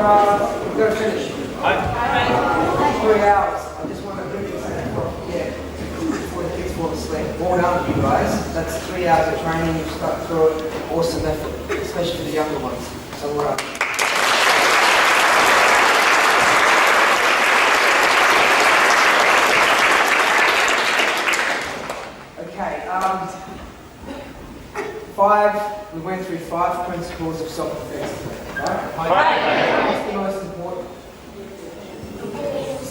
we've got to finish. 3 hours. I just want to bring this before the kids fall asleep. Well done, you guys. That's 3 hours of training. You've stuck through it. Awesome effort, especially for the younger ones. So well done. We went through 5 principles of self-defense today, right? What's the most important?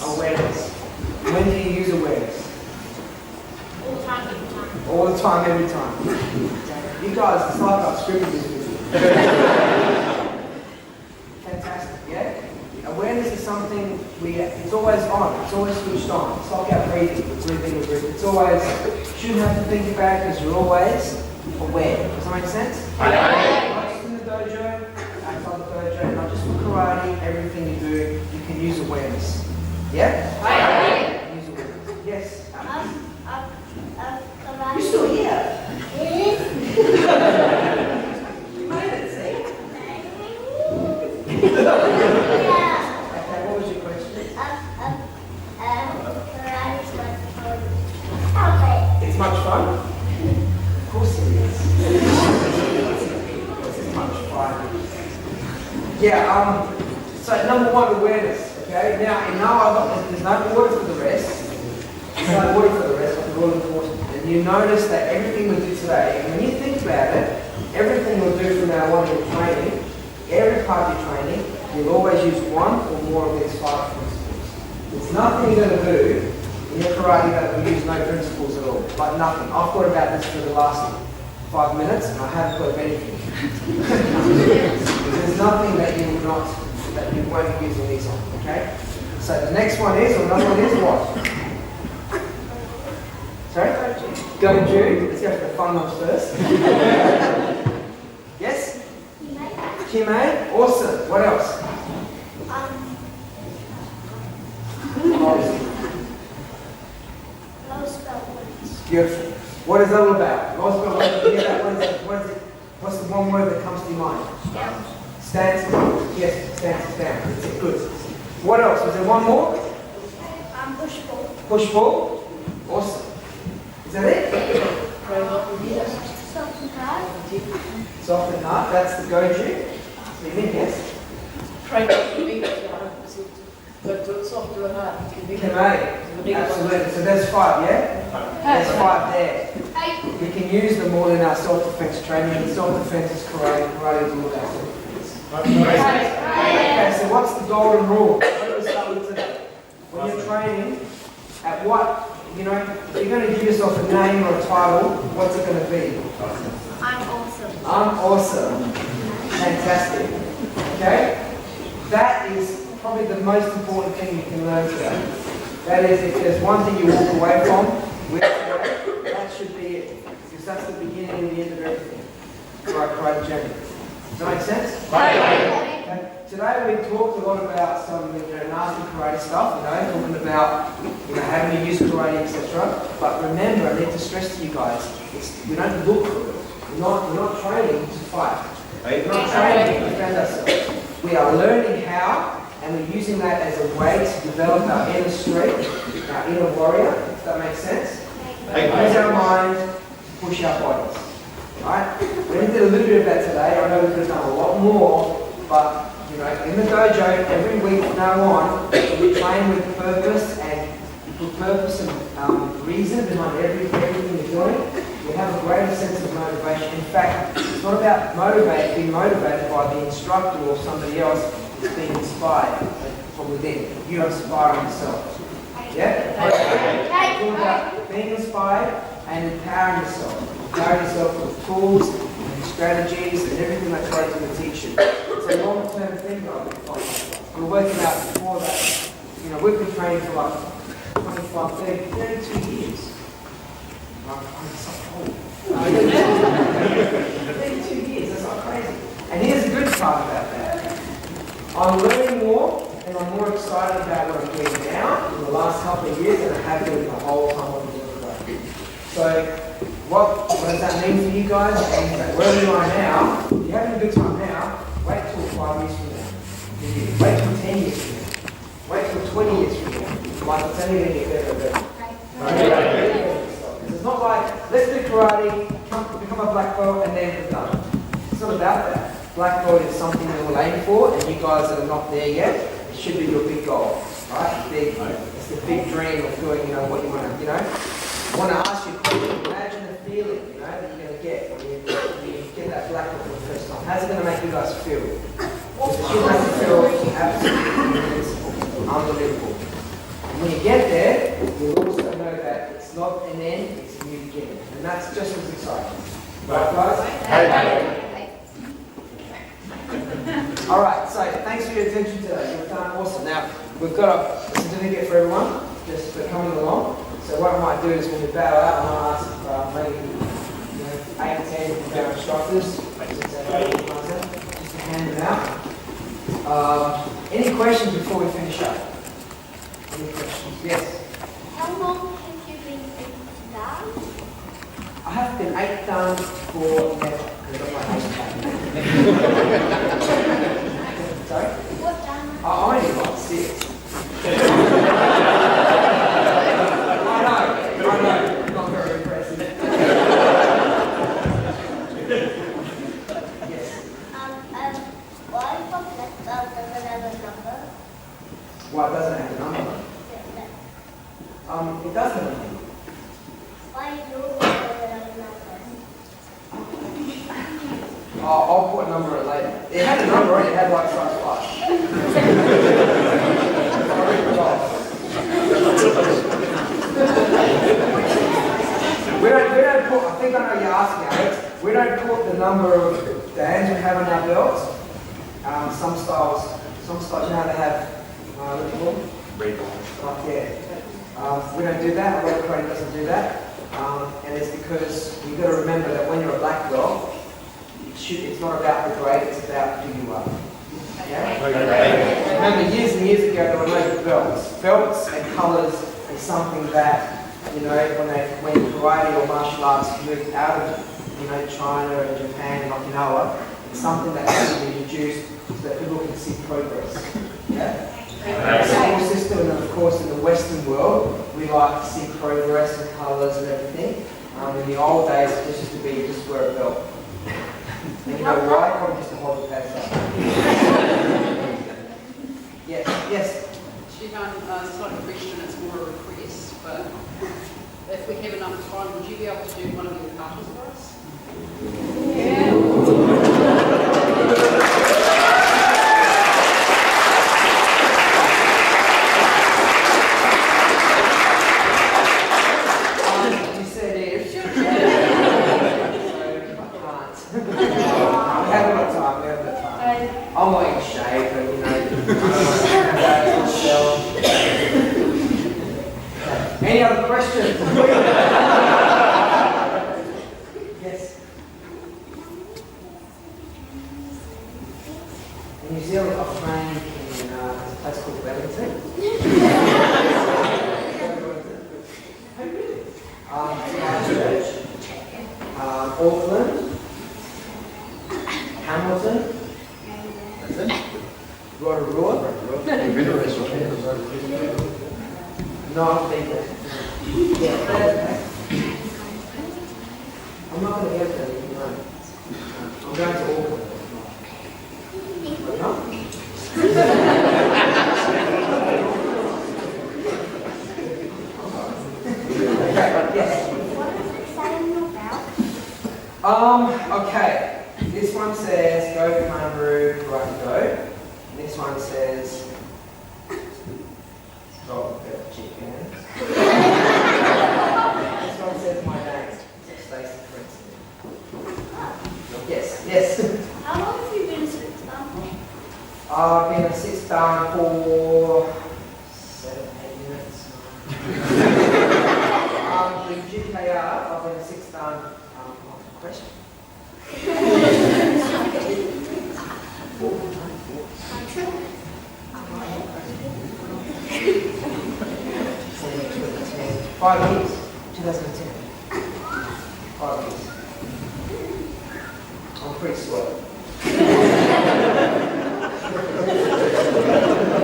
Awareness. When do you use awareness? All the time, every time. All the time, every time. You guys, it's like I've scripted this with you. Fantastic, yeah? Awareness is something it's always on, it's always switched on. It's like our breathing, it's always, you shouldn't have to think about it because you're always aware. Does that make sense? Not just in the dojo, outside the dojo, not just for karate, everything you do, you can use awareness. Yeah? Use awareness. Yes? You're still here? You made it, see? Okay, what was your question? It's much fun? Of course it is. It's much fun. Yeah, so number 1, awareness. Okay, now in there's no order for the rest. There's no order for the rest, but they're all important. And you notice that everything we do today, and when you think about it, everything we'll do from now on in your training, every part of your training, you'll always use 1 or more of these 5 principles. There's nothing you're going to do in your karate that will use no principles at all. Like nothing. I've thought about this for the last 5 minutes and I haven't thought of anything. There's nothing that you won't be using these on, okay? So the next one is, or another one is what? Sorry? Goju. Let's go for the fun ones first. Yes? Kime. Awesome. What else? Beautiful. What is that all about? What's the one word that comes to your mind? Stance. Yes, stance is down. It's good. What else? Was there one more? Push pull. Push pull. Awesome. Is that it? Soft and hard. Soft and hard. That's the goju. Yes. Absolutely. So there's 5, yeah? There's 5 there. We can use them all in our self-defense training. Self-defense is karate. Karate is all about self-defense. Okay, so what's the golden rule? What do we start with today? When you're training, at what, if you're going to give yourself a name or a title, what's it going to be? I'm awesome. I'm awesome. Fantastic. Okay? That is probably the most important thing you can learn today. That is, if there's one thing you walk away from, that should be it. Because that's the beginning and the end of everything. Karate journey. Does that make sense? Okay. Today we talked a lot about some nasty karate stuff, talking about having to use karate, etc. But remember, I need to stress to you guys, we don't look for it. We're not training to fight. We're not training to defend ourselves. We are learning how, and we're using that as a way to develop our inner strength, our inner warrior, if that makes sense. Use our mind to push our bodies. Right? We did a little bit of that today. I know we could have done a lot more, but in the dojo, every week from now on, we train with purpose and you put purpose and reason behind everything you're doing. We have a greater sense of motivation. In fact, it's not about being motivated by the instructor or somebody else. It's being inspired from within. You inspire yourself. Yeah? It's all about being inspired and empowering yourself. Empowering yourself with tools and strategies and everything that Karate will teach you. It's a long-term thing that we're working out before that. We've been training for like 25, 32 years. I'm so old. 32 years, that's not crazy. And here's the good part about that. I'm learning more and I'm more excited about what I'm doing now in the last couple of years than I have been the whole time I've been doing it. So what does that mean for you guys? Wherever you are now, if you're having a good time now, wait till 5 years from now. Wait only going to get better and better. It's not like, let's do karate, become a black belt, and then we're done. It's not about that. Black belt is something that we'll aim for, and you guys that are not there yet, it should be your big goal, right? It's the big dream of doing, what you want to, I want to ask you a question. Imagine the feeling, that you're going to get when you get that black belt for the first time. How's it going to make you guys feel? It should make you feel absolutely invincible, unbelievable. And when you get there, you'll also know that it's not an end, it's a new beginning. And that's just as exciting. Right, guys? All right, so thanks for your attention today. You've done awesome. Now, we've got a certificate for everyone, just for coming along. So what I might do is when we bow out, I might ask maybe 8 or 10 of our instructors, just to hand them out. Any questions before we finish up? Any questions? Yes? How long have you been down? I have been 8 down for never. Sorry? What down? I only got 6. I know, not very impressive. Yes. Why from black belt doesn't have a number? Why doesn't it have a number? It doesn't have a number. Why do it doesn't have a number? I'll put a number later. It had a number already, it had like size 5. We don't put, I think I know you're asking, Alex, we don't put the number of bands we have on our belts. Some styles, you know how they have, what do you call them? We don't do that, a lot of karate doesn't do that. And it's because you've got to remember that when you're a black belt, it's not about the grade, it's about who you are. Yeah? Remember, years and years ago, there were no belts. Belts and colours is something that, when karate or martial arts moved out of, China and Japan and Okinawa, it's something that has to be introduced so that people can see progress. Yeah? The school system, and of course, in the Western world, we like to see progress and colours and everything. In the old days, it used to be just wear a belt. And you know why? Probably just to hold the pads up. Yes. Shihan, it's not a question, it's more a request, but if we have enough time, would you be able to do one of your parties for us? Yeah. You said if. I'm not in shape, but Any other questions? Yes. In New Zealand, I've trained in a place called Wellington. Church, Auckland, Hamilton. Rotorua? No, I think that. Yeah, I'm not going to get there, I'm going to Auckland. No? Yes. What does it say in your belt? Okay. This one says go kangaroo, karate go. This one says drop the chicken. This one says my name, Stacey, for instance. Yes. How long have you been sitting down for? I've been at 6 down for 7-8 minutes. The GKR, I've been at 6 down question. $5 years, 2010.